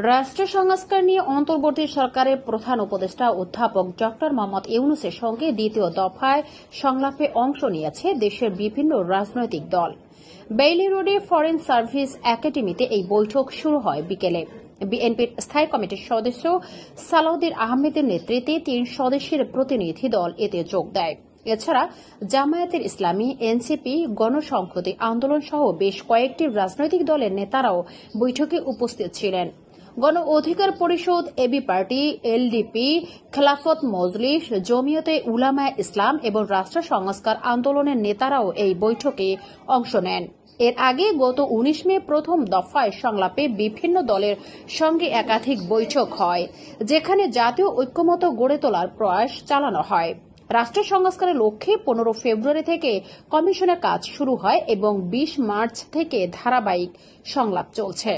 রাষ্ট্র সংস্কার নিয়ে অন্তর্বর্তী সরকারের প্রধান উপদেষ্টা অধ্যাপক ডক্টর মোহাম্মদ ইউনূসের সঙ্গে দ্বিতীয় দফায় সংলাপে অংশ নিয়েছে দেশের বিভিন্ন রাজনৈতিক দল। বেইলি রোডে ফরেন সার্ভিস একাডেমিতে এই বৈঠক শুরু হয় বিকেলে। বিএনপির স্থায়ী কমিটির সদস্য সালাউদ্দিন আহমেদের নেতৃত্বে 3 সদস্যের প্রতিনিধি দল এতে যোগ দেয়। এছাড়া জামায়াতের ইসলামী, এনসিপি, গণসংহতি আন্দোলন সহ বেশ কয়েকটি রাজনৈতিক দলের নেতারাও বৈঠকে উপস্থিত ছিলেন। গণ অধিকার পরিষদ, AB party, LDP, Khelafat Majlis, জমিয়তে উলামায়ে ইসলাম এবং রাষ্ট্র সংস্কার আন্দোলনের নেতারাও এই বৈঠকে অংশ নেন। এর আগে গত 19 মে প্রথম দফায় সংলাপে বিভিন্ন দলের সঙ্গে একাধিক বৈঠক হয়, যেখানে জাতীয় ঐক্যমত্য গড়ে তোলার প্রয়াস চালানো হয়। রাষ্ট্র সংস্কারের লক্ষ্যে 15 ফেব্রুয়ারি থেকে কমিশনের কাজ শুরু হয় এবং 20 মার্চ থেকে ধারাবাহিক সংলাপ চলছে।